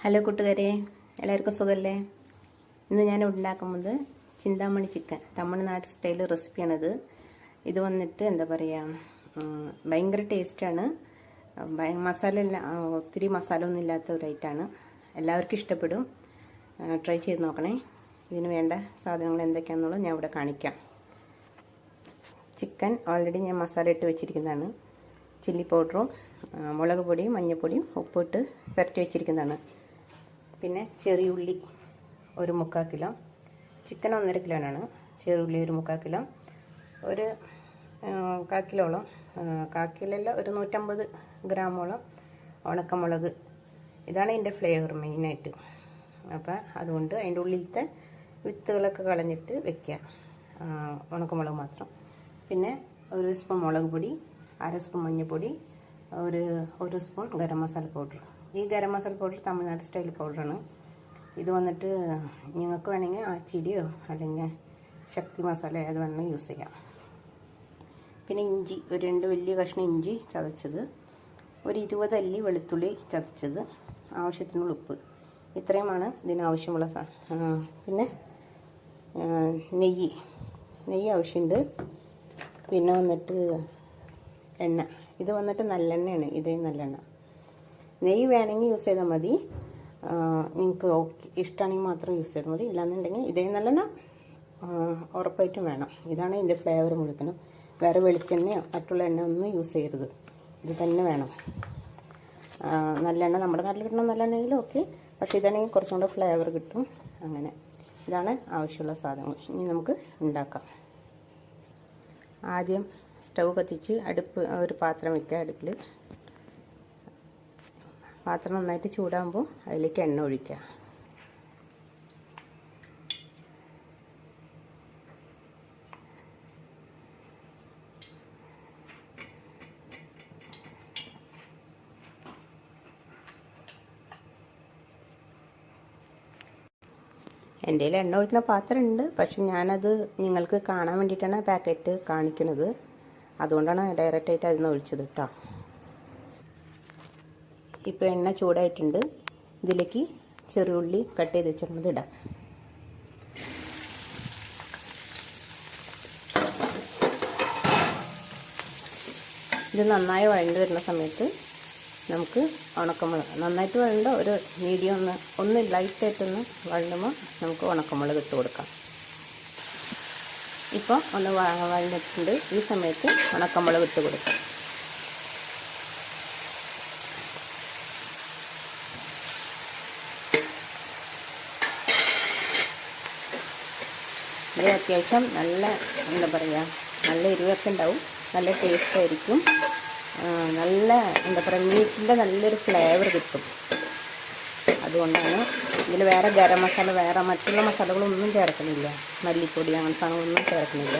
Hello കൂട്ടുകാരെ, എല്ലാവർക്കും സുഖമല്ലേ? ഇന്ന് ഞാൻ ഉണ്ടാക്കുന്നത് ചിന്താമണി ചിക്കൻ, തമിഴ്നാട് സ്റ്റൈൽ റെസിപ്പിയാണിത്. ഇത് വന്നിട്ട് എന്താ പറയുക, ഭയങ്കര ടേസ്റ്റാണ്. മസാല ഒത്തിരി മസാല ഒന്നും ഇല്ലാത്ത ഒരു ഐറ്റമാണ്. എല്ലാവർക്കും ഇഷ്ടപ്പെടും. ട്രൈ ചെയ്ത് നോക്കണേ. ഇതിന് വേണ്ട സാധനങ്ങൾ എന്തൊക്കെയാണെന്നുള്ളത് ഞാൻ ഇവിടെ കാണിക്കാം. ചിക്കൻ ഓൾറെഡി ഞാൻ മസാല ഇട്ട് വെച്ചിരിക്കുന്നതാണ്. ചില്ലി പൗഡറും മുളക് പൊടിയും മഞ്ഞൾപ്പൊടിയും ഉപ്പിട്ട് പുരട്ടി വെച്ചിരിക്കുന്നതാണ്. പിന്നെ ചെറിയുള്ളി ഒരു 3/4 കിലോ, ചിക്കൻ 1.5 കിലോനാണ്. ചെറിയുള്ളി ഒരു 3/4 കിലോ, ഒരു 1/4 കിലോളം, 1/4 കിലോയല്ല, ഒരു 150 ഗ്രാമോളം ഉണക്കമുളക്. ഇതാണ് ഇതിൻ്റെ ഫ്ലേവർ മെയിനായിട്ട്. അപ്പോൾ അതുകൊണ്ട് അതിൻ്റെ ഉള്ളിലത്തെ വിത്തുകളൊക്കെ കളഞ്ഞിട്ട് വെക്കുക, ഉണക്കമുളക് മാത്രം. പിന്നെ ഒരു സ്പൂൺ മുളക് പൊടി, 1/2 സ്പൂൺ മഞ്ഞൾപ്പൊടി, ഒരു സ്പൂൺ ഗരം മസാല പൗഡർ. ഈ ഗരം മസാല പൗഡർ തമിഴ്നാട് സ്റ്റൈൽ പൗഡറാണ്. ഇത് വന്നിട്ട് നിങ്ങൾക്ക് വേണമെങ്കിൽ ആച്ചിടിയോ അല്ലെങ്കിൽ ശക്തി മസാല ഏത് വേണമെങ്കിലും യൂസ് ചെയ്യാം. പിന്നെ ഇഞ്ചി, ഒരു 2 വലിയ കഷ്ണം ഇഞ്ചി ചതച്ചത്, ഒരു 20 അല്ലി വെളുത്തുള്ളി ചതച്ചത്, ആവശ്യത്തിനുള്ള ഉപ്പ്. ഇത്രയുമാണ് ഇതിനാവശ്യമുള്ള പിന്നെ നെയ്യ് ആവശ്യമുണ്ട്. പിന്നെ വന്നിട്ട് എണ്ണ, ഇത് വന്നിട്ട് നല്ലെണ്ണയാണ്. ഇതേ നല്ലെണ്ണ. നെയ്യ് വേണമെങ്കിൽ യൂസ് ചെയ്താൽ മതി, നിങ്ങൾക്ക് ഇഷ്ടമാണെങ്കിൽ മാത്രം യൂസ് ചെയ്താൽ മതി. ഇല്ലാന്നുണ്ടെങ്കിൽ ഇതേ നല്ലെണ്ണ ഉറപ്പായിട്ടും വേണം. ഇതാണ് ഇതിൻ്റെ ഫ്ലേവർ മുഴുവനും. വേറെ വെളിച്ചെണ്ണയോ മറ്റുള്ള എണ്ണ ഒന്നും യൂസ് ചെയ്യരുത്, ഇത് തന്നെ വേണം. നല്ലെണ്ണ നമ്മുടെ നാട്ടിൽ കിട്ടുന്ന നല്ലെണ്ണയിലും ഓക്കെ, പക്ഷേ ഇതാണെങ്കിൽ കുറച്ചും കൂടെ ഫ്ലേവർ കിട്ടും. അങ്ങനെ ഇതാണ് ആവശ്യമുള്ള സാധനങ്ങൾ. ഇനി നമുക്ക് ഉണ്ടാക്കാം. ആദ്യം സ്റ്റൗ കത്തിച്ച് ഒരു പാത്രം വയ്ക്കുക. അടുപ്പിൽ പാത്രം നന്നായിട്ട് ചൂടാകുമ്പോൾ അതിലേക്ക് എണ്ണ ഒഴിക്കുക. എൻ്റെ കയ്യിൽ എണ്ണ ഒഴിക്കുന്ന പാത്രം ഉണ്ട്, പക്ഷെ ഞാനത് നിങ്ങൾക്ക് കാണാൻ വേണ്ടിയിട്ടാണ് പാക്കറ്റ് കാണിക്കുന്നത്. അതുകൊണ്ടാണ് ഡയറക്റ്റായിട്ട് അതിൽ നിന്ന് ഒഴിച്ചത് കേട്ടോ. ഇപ്പോൾ എണ്ണ ചൂടായിട്ടുണ്ട്. ഇതിലേക്ക് ചെറിയുള്ളി കട്ട് ചെയ്ത് വെച്ചിരുന്നത് ഇടാം. ഇത് നന്നായി വഴണ്ട് വരുന്ന സമയത്ത് നമുക്ക് ഉണക്കമുളക്, നന്നായിട്ട് വഴണ്ട, ഒരു മീഡിയം ഒന്ന് ലൈറ്റായിട്ടൊന്ന് വഴണ്ടുമ്പോൾ നമുക്ക് ഉണക്കമുളക് ഇട്ട് കൊടുക്കാം. ഇപ്പോൾ ഒന്ന് വഴണ്ടിട്ടുണ്ട്. ഈ സമയത്ത് ഉണക്കമുളക് ഇട്ട് കൊടുക്കാം. ഇത് അത്യാവശ്യം നല്ല എന്താ പറയുക, നല്ല എരിവൊക്കെ ഉണ്ടാവും, നല്ല ടേസ്റ്റ് ആയിരിക്കും. നല്ല എന്താ പറയുക, മീറ്റിൻ്റെ നല്ലൊരു ഫ്ലേവർ കിട്ടും. അതുകൊണ്ടാണ് ഇതിൽ വേറെ ഗരം മസാല, വേറെ മറ്റുള്ള മസാലകളൊന്നും ചേർക്കുന്നില്ല. മല്ലിപ്പൊടി അങ്ങനത്തെ സാധനങ്ങളൊന്നും ചേർക്കുന്നില്ല.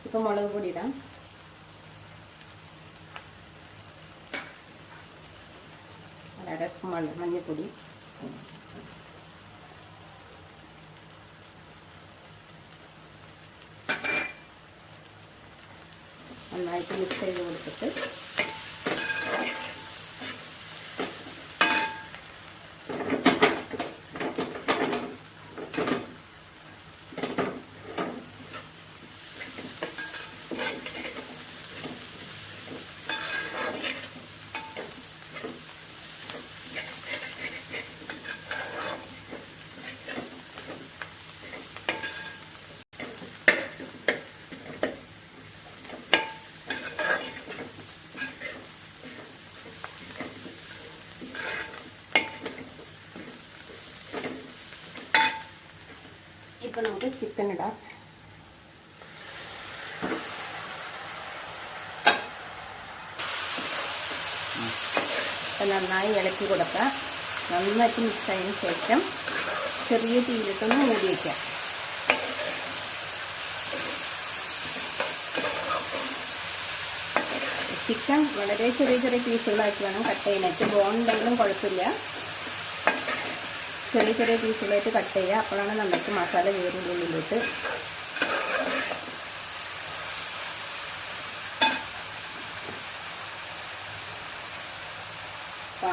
ഇപ്പോൾ മുളക് പൊടി ഇടാം. മഞ്ഞൾപ്പൊടി, നന്നായിട്ട് മിക്സ് ചെയ്ത് കൊടുത്തിട്ട് ഇപ്പോൾ നമുക്ക് ചിക്കൻ ഇടാം. നന്നായി ഇളക്കി കൊടുക്കുക. നന്നായിട്ട് മിക്സ് ആയതിനു ശേഷം ചെറിയ തീയിലിട്ടൊന്ന് മൂടി വയ്ക്കാം. ചിക്കൻ വളരെ ചെറിയ പീസുകളാക്കി വേണം കട്ട് ചെയ്യാനായിട്ട്. ബോൺ ഉണ്ടെങ്കിലും കുഴപ്പമില്ല. ചെറിയ പീസുകളായിട്ട് കട്ട് ചെയ്യുക. അപ്പോഴാണ് നമുക്ക് മസാല കയറുന്നതിലോട്ട്.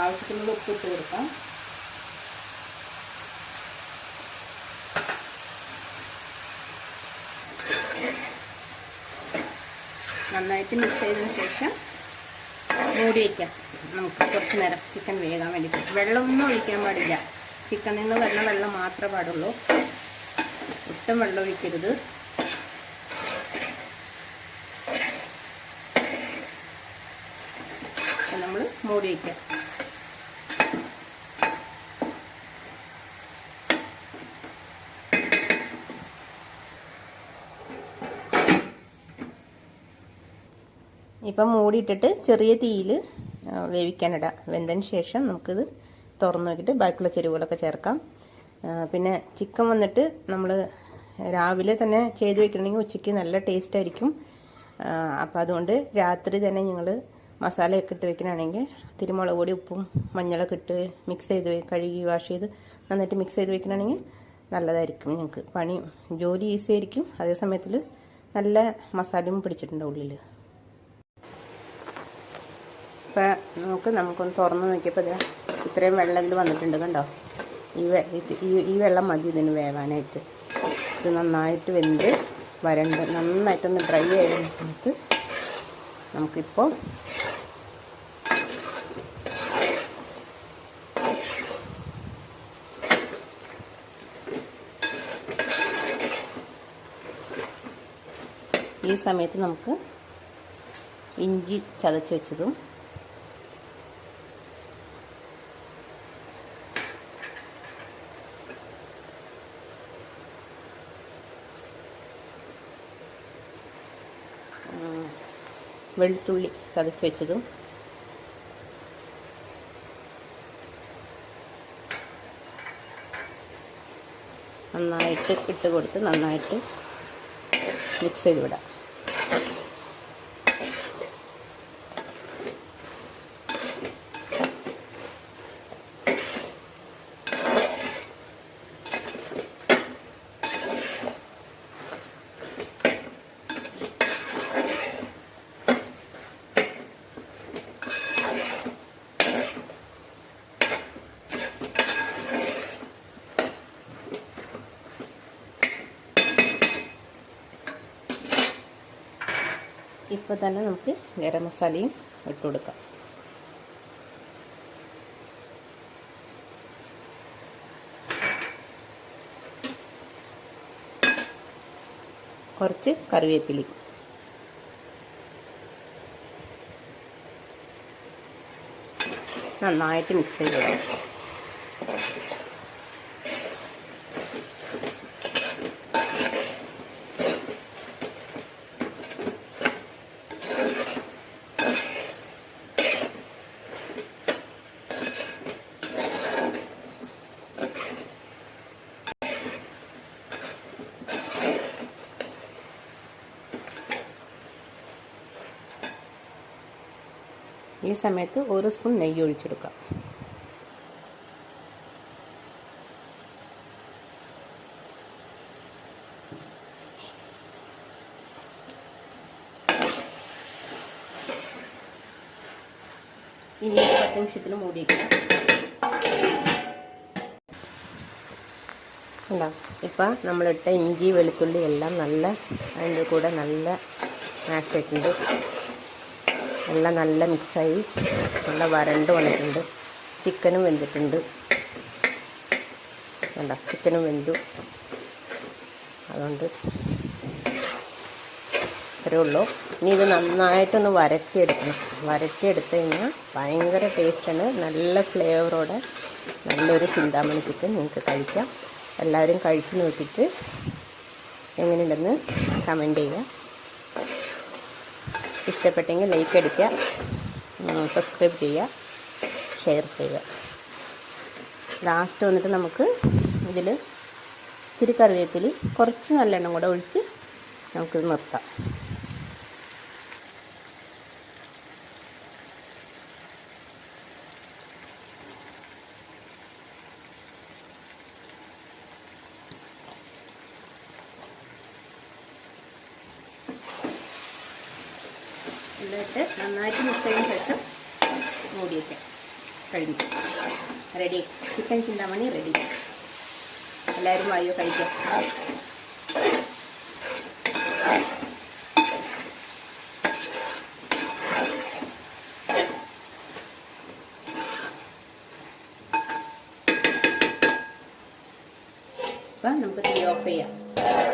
ആവശ്യത്തിനുള്ള ഉപ്പ് ഇട്ട് കൊടുക്കാം. നന്നായിട്ട് മിക്സ് ചെയ്തതിന് ശേഷം മൂടി വയ്ക്കാം. നമുക്ക് കുറച്ച് നേരം ചിക്കൻ വേകാൻ വേണ്ടിയിട്ട്. വെള്ളമൊന്നും ഒഴിക്കാൻ പാടില്ല. ചിക്കനിൽ നിന്ന് വരുന്ന വെള്ളം മാത്രമേ പാടുള്ളൂ. ഒട്ടും വെള്ളം ഒഴിക്കരുത്. നമ്മൾ മൂടി വയ്ക്കാം. ഇപ്പം മൂടിയിട്ടിട്ട് ചെറിയ തീയിൽ വേവിക്കാനിടാം. വെന്തതിന് ശേഷം നമുക്കിത് തുറന്ന് നോക്കിയിട്ട് ബാക്കിയുള്ള ചേരുവകളൊക്കെ ചേർക്കാം. പിന്നെ ചിക്കൻ വന്നിട്ട് നമ്മൾ രാവിലെ തന്നെ ചെയ്ത് വെക്കണമെങ്കിൽ ഉച്ചയ്ക്ക് നല്ല ടേസ്റ്റ് ആയിരിക്കും. അപ്പം അതുകൊണ്ട് രാത്രി തന്നെ നിങ്ങൾ മസാലയൊക്കെ ഇട്ട് വെക്കണമെങ്കിൽ തിരുമുളക് പൊടി ഉപ്പും മഞ്ഞളൊക്കെ ഇട്ട് മിക്സ് ചെയ്ത് കഴുകി വാഷ് ചെയ്ത് നന്നായിട്ട് മിക്സ് ചെയ്ത് വെക്കണമെങ്കിൽ നല്ലതായിരിക്കും. ഞങ്ങൾക്ക് പണി ജോലി ഈസി ആയിരിക്കും. അതേ സമയത്തിൽ നല്ല മസാലയും പിടിച്ചിട്ടുണ്ട് ഉള്ളിൽ. ഇപ്പം നമുക്കൊന്ന് തുറന്ന് നോക്കിയപ്പോൾ ഇത്രയും വെള്ളം ഇതിൽ വന്നിട്ടുണ്ട്. കണ്ടോ? ഈ വെള്ളം മതി ഇതിന് വേവാനായിട്ട്. ഇത് നന്നായിട്ട് വെന്ത് വരണ്ട് നന്നായിട്ടൊന്ന് ഡ്രൈ ആയതിന് സമയത്ത് നമുക്കിപ്പോൾ ഈ സമയത്ത് നമുക്ക് ഇഞ്ചി ചതച്ച് വെച്ചതും വെളുത്തുള്ളി ചതച്ച് വെച്ചതും നന്നായിട്ട് ഇട്ട് കൊടുത്ത് നന്നായിട്ട് മിക്സ് ചെയ്ത് വിടാം. ഇപ്പോൾ തന്നെ നമുക്ക് ഗരം മസാലയും ഇട്ട് കൊടുക്കാം. കുറച്ച് കറിവേപ്പില, നന്നായിട്ട് മിക്സ് ചെയ്ത് ഈ സമയത്ത് 1 സ്പൂൺ നെയ്യ് ഒഴിച്ചെടുക്കാം. ഇനി 10 നിമിഷത്തിൽ മൂടി വയ്ക്കാം. അല്ല ഇപ്പം നമ്മളിട്ട ഇഞ്ചി വെളുത്തുള്ളി എല്ലാം നല്ല അതിൻ്റെ കൂടെ നല്ല മാഷ് ആയിട്ടുണ്ട്. എല്ലാം നല്ല മിക്സായി നല്ല വരണ്ട് വന്നിട്ടുണ്ട്. ചിക്കനും വെന്തിട്ടുണ്ട്. വേണ്ട ചിക്കനും വെന്തു. അതുകൊണ്ട് ഇത്രയേ ഉള്ളൂ. ഇനി ഇത് നന്നായിട്ടൊന്ന് വരട്ടിയെടുക്കണം. വരട്ടിയെടുത്ത് കഴിഞ്ഞാൽ ഭയങ്കര ടേസ്റ്റാണ്. നല്ല ഫ്ലേവറോടെ നല്ലൊരു ചിന്താമണി ചിക്കൻ നിങ്ങൾക്ക് കഴിക്കാം. എല്ലാവരും കഴിച്ച് നോക്കിയിട്ട് എങ്ങനെയുണ്ടെന്ന് കമൻറ്റ് ചെയ്യുക. ഇഷ്ടപ്പെട്ടെങ്കിൽ ലൈക്ക് അടിക്കുക, സബ്സ്ക്രൈബ് ചെയ്യുക, ഷെയർ ചെയ്യുക. ലാസ്റ്റ് വന്നിട്ട് നമുക്ക് ഇതിൽ ഇത്തിരി കറിവേപ്പില കുറച്ച് നല്ലെണ്ണം കൂടെ ഒഴിച്ച് നമുക്കിത് നിർത്താം. എന്നിട്ട് നന്നായിട്ട് മിക്സ് ചെയ്തതിന് ശേഷം മൂടി വയ്ക്കാം. കഴിഞ്ഞു. റെഡി. Chicken Chintamani ready. എല്ലാവരും വായോ കഴിക്കാം. അപ്പം നമുക്ക് തീ ഓഫ് ചെയ്യാം.